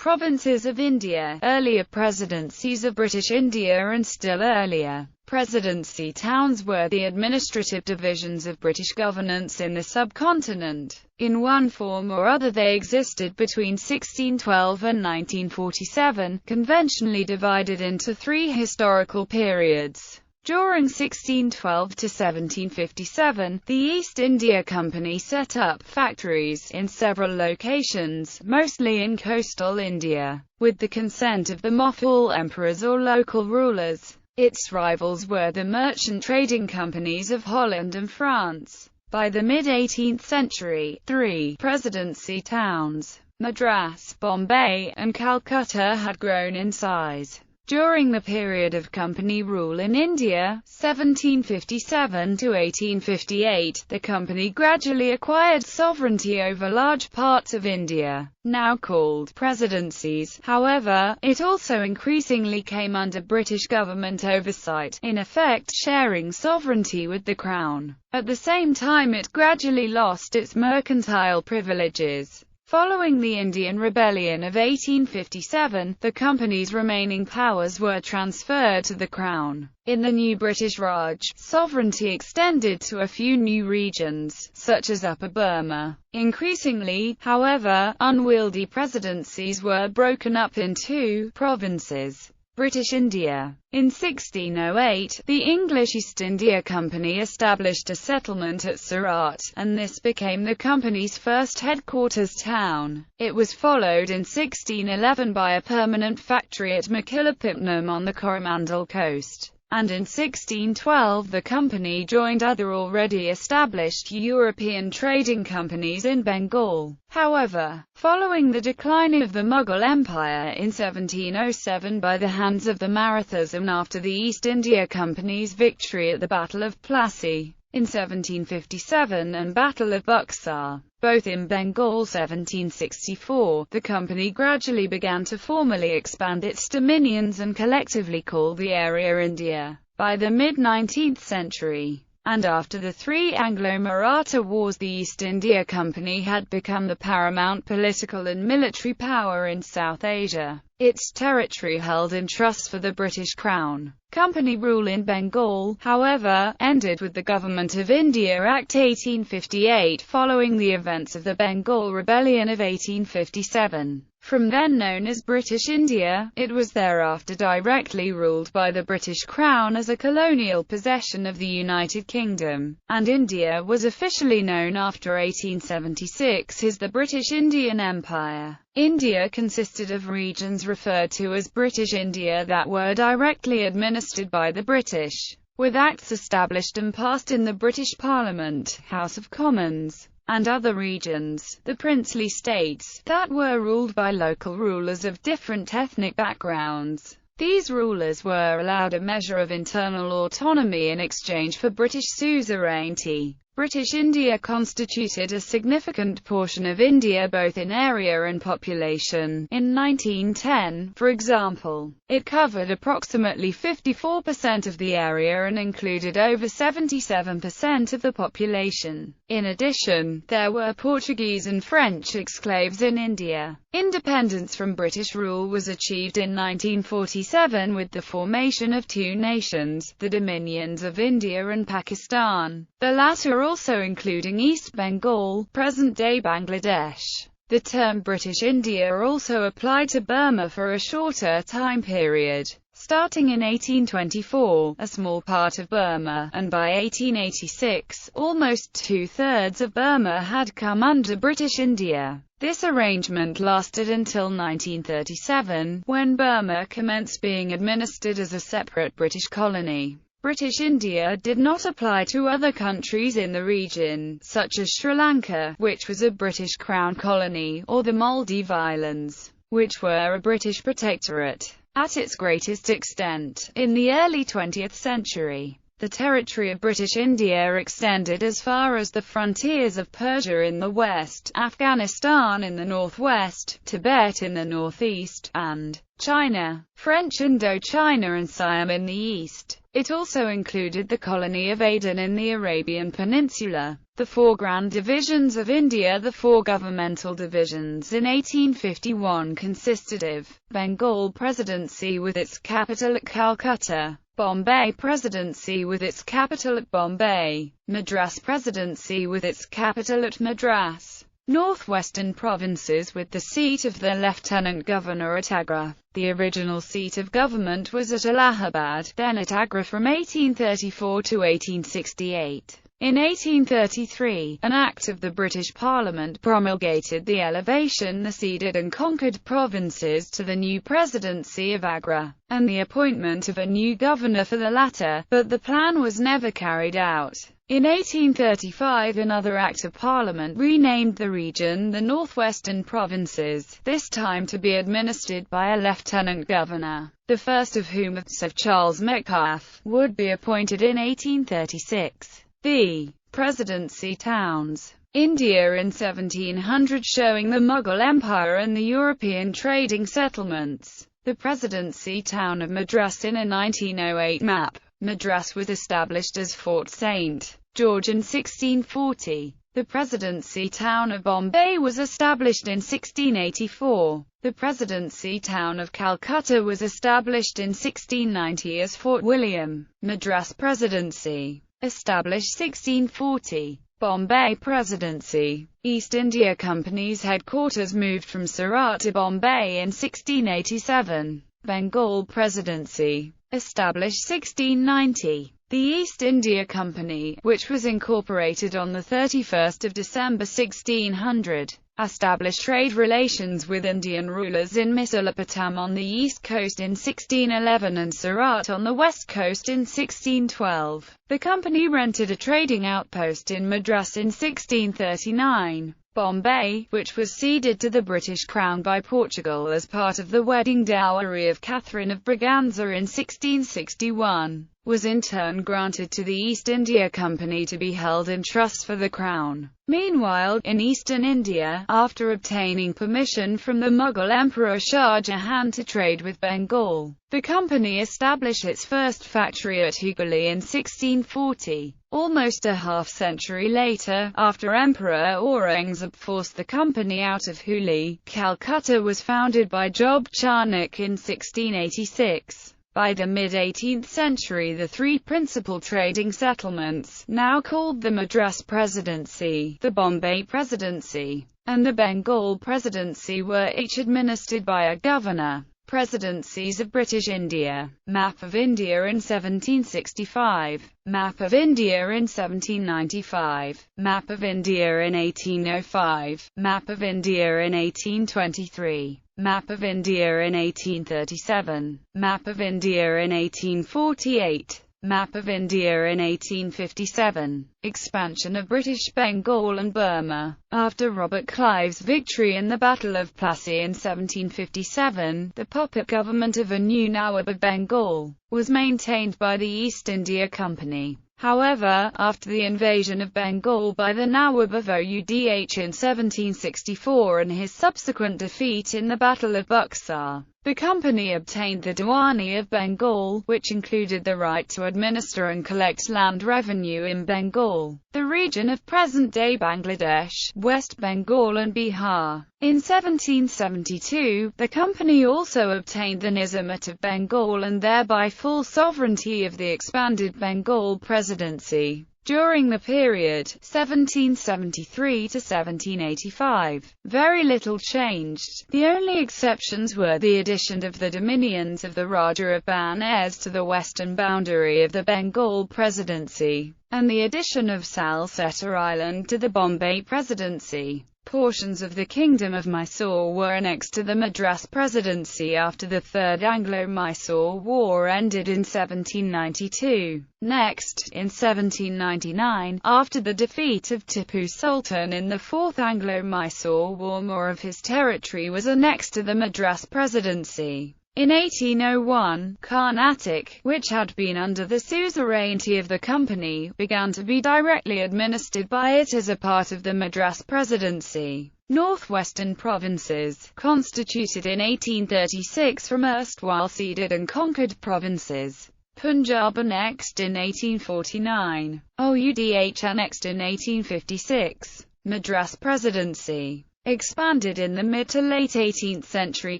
provinces of India, earlier presidencies of British India, and still earlier presidency towns were the administrative divisions of British governance in the subcontinent. In one form or other they existed between 1612 and 1947, conventionally divided into three historical periods. During 1612 to 1757, the East India Company set up factories in several locations, mostly in coastal India, with the consent of the Moghul emperors or local rulers. Its rivals were the merchant trading companies of Holland and France. By the mid-18th century, three presidency towns, Madras, Bombay, and Calcutta, had grown in size. During the period of company rule in India, 1757 to 1858, the company gradually acquired sovereignty over large parts of India, now called presidencies. However, it also increasingly came under British government oversight, in effect sharing sovereignty with the Crown. At the same time it gradually lost its mercantile privileges. Following the Indian Rebellion of 1857, the company's remaining powers were transferred to the Crown. In the new British Raj, sovereignty extended to a few new regions, such as Upper Burma. Increasingly, however, unwieldy presidencies were broken up into provinces. British India. In 1608, the English East India Company established a settlement at Surat, and this became the company's first headquarters town. It was followed in 1611 by a permanent factory at Machilapatnam on the Coromandel coast. And in 1612 the company joined other already established European trading companies in Bengal. However, following the decline of the Mughal Empire in 1707 by the hands of the Marathas and after the East India Company's victory at the Battle of Plassey in 1757 and Battle of Buxar, both in Bengal 1764, the company gradually began to formally expand its dominions and collectively call the area India. By the mid-19th century, and after the three Anglo-Maratha wars, the East India Company had become the paramount political and military power in South Asia. Its territory held in trust for the British Crown. Company rule in Bengal, however, ended with the Government of India Act 1858 following the events of the Bengal Rebellion of 1857. From then known as British India, it was thereafter directly ruled by the British Crown as a colonial possession of the United Kingdom, and India was officially known after 1876 as the British Indian Empire. India consisted of regions referred to as British India that were directly administered by the British, with acts established and passed in the British Parliament, House of Commons, and other regions, the princely states, that were ruled by local rulers of different ethnic backgrounds. These rulers were allowed a measure of internal autonomy in exchange for British suzerainty. British India constituted a significant portion of India both in area and population. In 1910, for example, it covered approximately 54% of the area and included over 77% of the population. In addition, there were Portuguese and French exclaves in India. Independence from British rule was achieved in 1947 with the formation of two nations, the Dominions of India and Pakistan, the latter also including East Bengal, present-day Bangladesh. The term British India also applied to Burma for a shorter time period. Starting in 1824, a small part of Burma, and by 1886, almost two-thirds of Burma had come under British India. This arrangement lasted until 1937, when Burma commenced being administered as a separate British colony. British India did not apply to other countries in the region, such as Sri Lanka, which was a British Crown colony, or the Maldive Islands, which were a British protectorate. At its greatest extent, in the early 20th century, the territory of British India extended as far as the frontiers of Persia in the west, Afghanistan in the northwest, Tibet in the northeast, and China, French Indochina and Siam in the east. It also included the colony of Aden in the Arabian Peninsula. The four grand divisions of India. The four governmental divisions in 1851 consisted of Bengal Presidency with its capital at Calcutta, Bombay Presidency with its capital at Bombay, Madras Presidency with its capital at Madras, Northwestern Provinces with the seat of the Lieutenant Governor at Agra. The original seat of government was at Allahabad, then at Agra from 1834 to 1868. In 1833, an Act of the British Parliament promulgated the elevation the ceded and conquered provinces to the new Presidency of Agra, and the appointment of a new governor for the latter, but the plan was never carried out. In 1835 another Act of Parliament renamed the region the Northwestern Provinces, this time to be administered by a Lieutenant Governor, the first of whom, Sir Charles Metcalfe, would be appointed in 1836. The Presidency Towns. India in 1700, showing the Mughal Empire and the European trading settlements. The Presidency town of Madras in a 1908 map. Madras was established as Fort St. George in 1640. The Presidency town of Bombay was established in 1684. The Presidency town of Calcutta was established in 1690 as Fort William. Madras Presidency. Established 1640. Bombay Presidency. East India Company's headquarters moved from Surat to Bombay in 1687. Bengal Presidency. Established 1690. The East India Company, which was incorporated on 31 December 1600, established trade relations with Indian rulers in Masulipatam on the east coast in 1611 and Surat on the west coast in 1612. The company rented a trading outpost in Madras in 1639. Bombay, which was ceded to the British Crown by Portugal as part of the wedding dowry of Catherine of Braganza in 1661, was in turn granted to the East India Company to be held in trust for the Crown. Meanwhile, in eastern India, after obtaining permission from the Mughal Emperor Shah Jahan to trade with Bengal, the company established its first factory at Hooghly in 1640. Almost a half-century later, after Emperor Aurangzeb forced the company out of Hooghly, Calcutta was founded by Job Charnock in 1686. By the mid-18th century, the three principal trading settlements, now called the Madras Presidency, the Bombay Presidency, and the Bengal Presidency, were each administered by a governor. Presidencies of British India. Map of India in 1765. Map of India in 1795. Map of India in 1805. Map of India in 1823. Map of India in 1837. Map of India in 1848. Map of India in 1857. Expansion of British Bengal and Burma. After Robert Clive's victory in the Battle of Plassey in 1757, the puppet government of a new Nawab of Bengal was maintained by the East India Company. However, after the invasion of Bengal by the Nawab of Oudh in 1764 and his subsequent defeat in the Battle of Buxar, the company obtained the Diwani of Bengal, which included the right to administer and collect land revenue in Bengal, the region of present-day Bangladesh, West Bengal and Bihar. In 1772, the company also obtained the Nizamate of Bengal and thereby full sovereignty of the expanded Bengal Presidency. During the period 1773 to 1785, very little changed. The only exceptions were the addition of the dominions of the Raja of Benares to the western boundary of the Bengal Presidency, and the addition of Salsetta Island to the Bombay Presidency. Portions of the Kingdom of Mysore were annexed to the Madras Presidency after the Third Anglo-Mysore War ended in 1792. Next, in 1799, after the defeat of Tipu Sultan in the Fourth Anglo-Mysore War, more of his territory was annexed to the Madras Presidency. In 1801, Carnatic, which had been under the suzerainty of the company, began to be directly administered by it as a part of the Madras Presidency. Northwestern Provinces, constituted in 1836 from erstwhile ceded and conquered provinces. Punjab annexed in 1849. Oudh annexed in 1856. Madras Presidency expanded in the mid to late 18th century.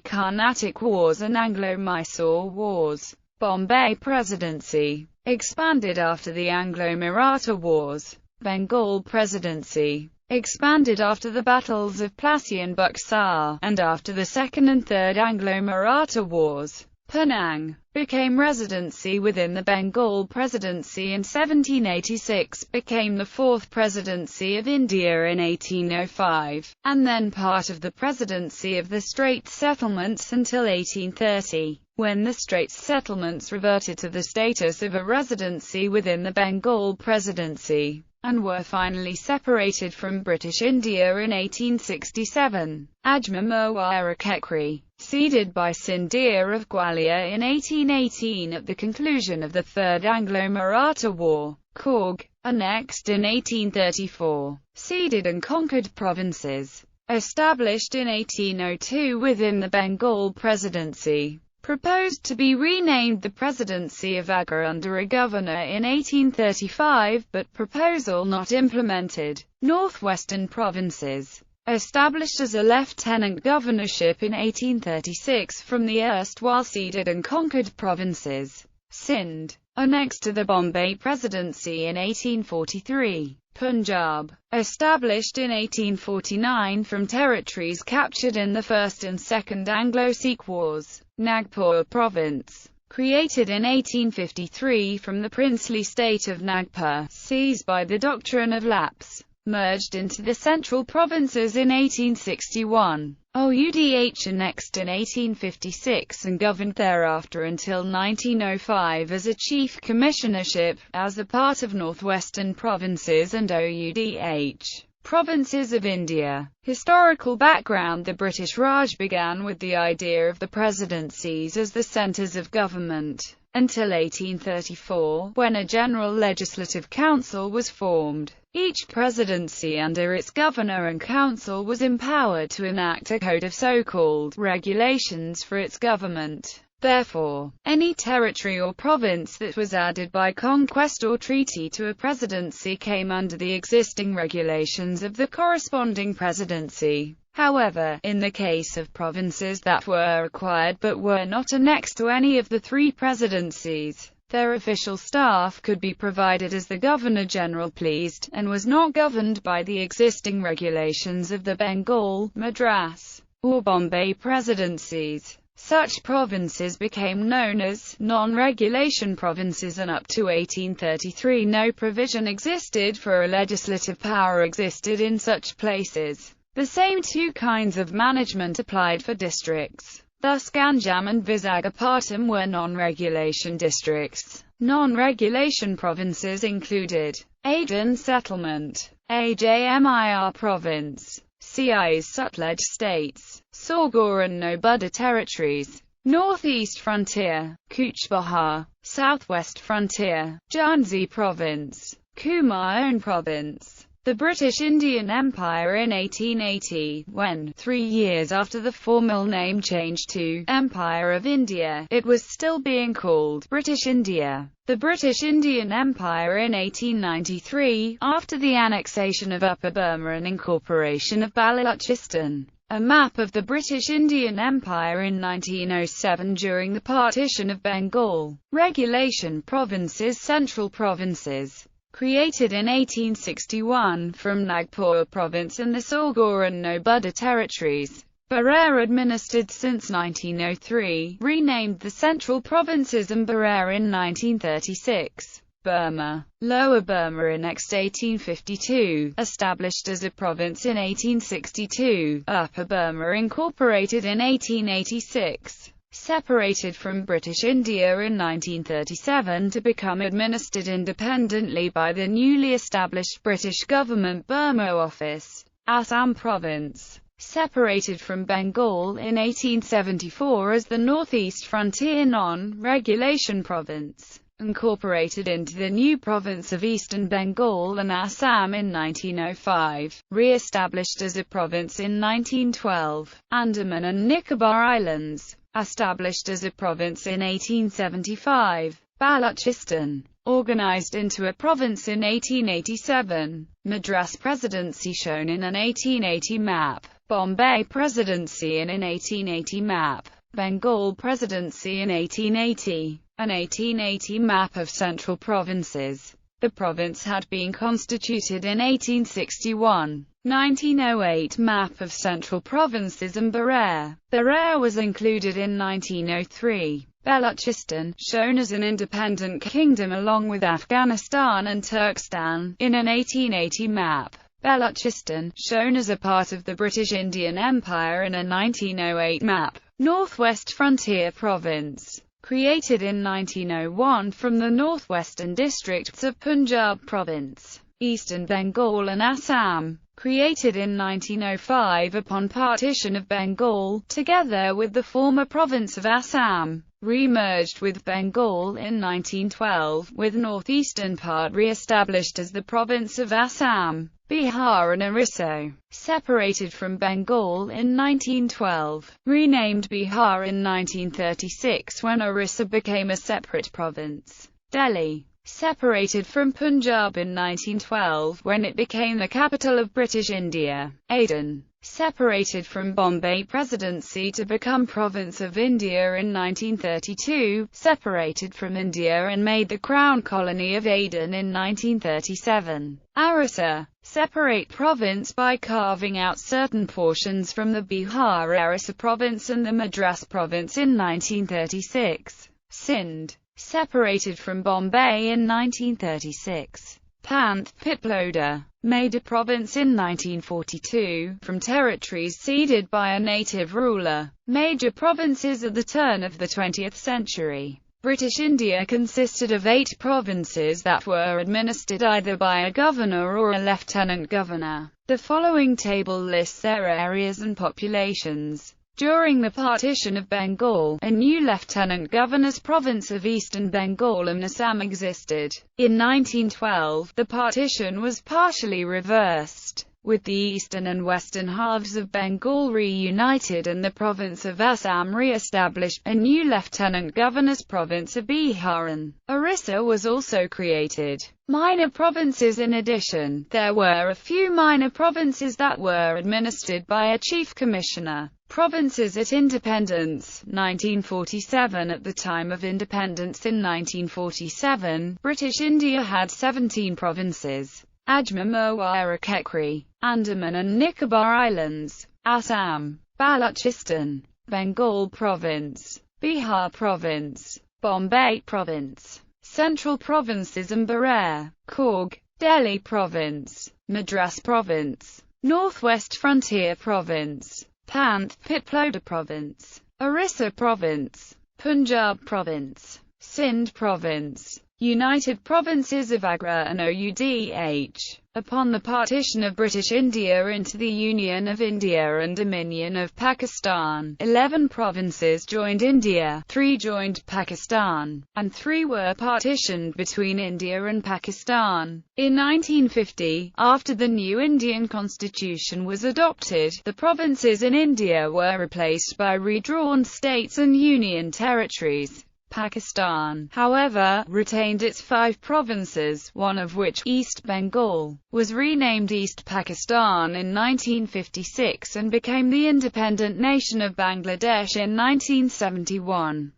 Carnatic Wars and Anglo-Mysore Wars. Bombay Presidency expanded after the Anglo-Maratha Wars. Bengal Presidency expanded after the battles of Plassey and Buxar, and after the Second and Third Anglo-Maratha Wars. Penang became residency within the Bengal Presidency in 1786, became the fourth Presidency of India in 1805, and then part of the Presidency of the Straits Settlements until 1830, when the Straits Settlements reverted to the status of a residency within the Bengal Presidency, and were finally separated from British India in 1867. Ajmer Kekri, ceded by Sindhia of Gwalior in 1818 at the conclusion of the Third Anglo-Maratha War. Coorg, annexed in 1834. Ceded and conquered provinces. Established in 1802 within the Bengal Presidency. Proposed to be renamed the Presidency of Agra under a governor in 1835, but proposal not implemented. Northwestern provinces. Established as a lieutenant governorship in 1836 from the erstwhile ceded and conquered provinces. Sindh, annexed to the Bombay Presidency in 1843. Punjab, established in 1849 from territories captured in the First and Second Anglo-Sikh Wars. Nagpur Province, created in 1853 from the princely state of Nagpur, seized by the doctrine of lapse, merged into the central provinces in 1861. Oudh annexed in 1856 and governed thereafter until 1905 as a chief commissionership, as a part of Northwestern Provinces and Oudh Provinces of India. Historical background. The British Raj began with the idea of the presidencies as the centres of government, until 1834, when a general legislative council was formed. Each presidency under its governor and council was empowered to enact a code of so-called regulations for its government. Therefore, any territory or province that was added by conquest or treaty to a presidency came under the existing regulations of the corresponding presidency. However, in the case of provinces that were acquired but were not annexed to any of the three presidencies, their official staff could be provided as the Governor-General pleased, and was not governed by the existing regulations of the Bengal, Madras, or Bombay presidencies. Such provinces became known as non-regulation provinces, and up to 1833 no provision existed for a legislative power existed in such places. The same two kinds of management applied for districts. Thus Ganjam and Visakhapatnam were non-regulation districts. Non-regulation provinces included Aden Settlement, Ajmir Province, Siais Sutlej States, Saugor and Nobudda Territories, Northeast Frontier, Cooch Behar, Southwest Frontier, Jhansi Province, Kumaon Province. The British Indian Empire in 1880, when, 3 years after the formal name change to Empire of India, it was still being called British India. The British Indian Empire in 1893, after the annexation of Upper Burma and incorporation of Balochistan. A map of the British Indian Empire in 1907 during the partition of Bengal. Regulation provinces. Central provinces. Created in 1861 from Nagpur Province and the Saugor and Nobudda Territories. Berar administered since 1903, renamed the Central Provinces and Berar in 1936. Burma. Lower Burma annexed 1852, established as a province in 1862. Upper Burma incorporated in 1886. Separated from British India in 1937 to become administered independently by the newly established British Government Burma Office. Assam Province. Separated from Bengal in 1874 as the Northeast Frontier Non-Regulation Province. Incorporated into the new province of Eastern Bengal and Assam in 1905. Re-established as a province in 1912. Andaman and Nicobar Islands. Established as a province in 1875. Balochistan, organized into a province in 1887. Madras Presidency shown in an 1880 map. Bombay Presidency in an 1880 map. Bengal Presidency in 1880. An 1880 map of central provinces. The province had been constituted in 1861. 1908 map of central provinces and Berar. Berar was included in 1903. Balochistan, shown as an independent kingdom along with Afghanistan and Turkestan, in an 1880 map. Balochistan, shown as a part of the British Indian Empire in a 1908 map. Northwest Frontier Province, created in 1901 from the northwestern districts of Punjab Province, Eastern Bengal and Assam, created in 1905 upon partition of Bengal, together with the former province of Assam, re-merged with Bengal in 1912, with northeastern part re-established as the province of Assam. Bihar and Orissa, separated from Bengal in 1912, renamed Bihar in 1936 when Orissa became a separate province. Delhi, separated from Punjab in 1912 when it became the capital of British India. Aden, separated from Bombay Presidency to become province of India in 1932, separated from India and made the Crown Colony of Aden in 1937. Orissa, separate province by carving out certain portions from the Bihar-Orissa province and the Madras province in 1936. Sindh, separated from Bombay in 1936. Panth Pitloda, made a province in 1942, from territories ceded by a native ruler. Major provinces at the turn of the 20th century. British India consisted of 8 provinces that were administered either by a governor or a lieutenant governor. The following table lists their areas and populations. During the partition of Bengal, a new lieutenant governor's province of Eastern Bengal and Assam existed. In 1912, the partition was partially reversed, with the eastern and western halves of Bengal reunited and the province of Assam re-established. A new lieutenant governor's province of Bihar and Orissa was also created. Minor provinces. In addition, there were a few minor provinces that were administered by a chief commissioner. Provinces at independence, 1947. At the time of independence in 1947, British India had 17 provinces. Ajmer Mewar Kekri, Andaman and Nicobar Islands, Assam, Balochistan, Bengal Province, Bihar Province, Bombay Province, Central Provinces and Berar, Coorg, Delhi Province, Madras Province, Northwest Frontier Province, Panth Pitloda Province, Orissa Province, Punjab Province, Sindh Province, United Provinces of Agra and Oudh. Upon the partition of British India into the Union of India and Dominion of Pakistan, 11 provinces joined India, 3 joined Pakistan, and 3 were partitioned between India and Pakistan. In 1950, after the new Indian constitution was adopted, the provinces in India were replaced by redrawn states and union territories. Pakistan, however, retained its 5 provinces, one of which, East Bengal, was renamed East Pakistan in 1956 and became the independent nation of Bangladesh in 1971.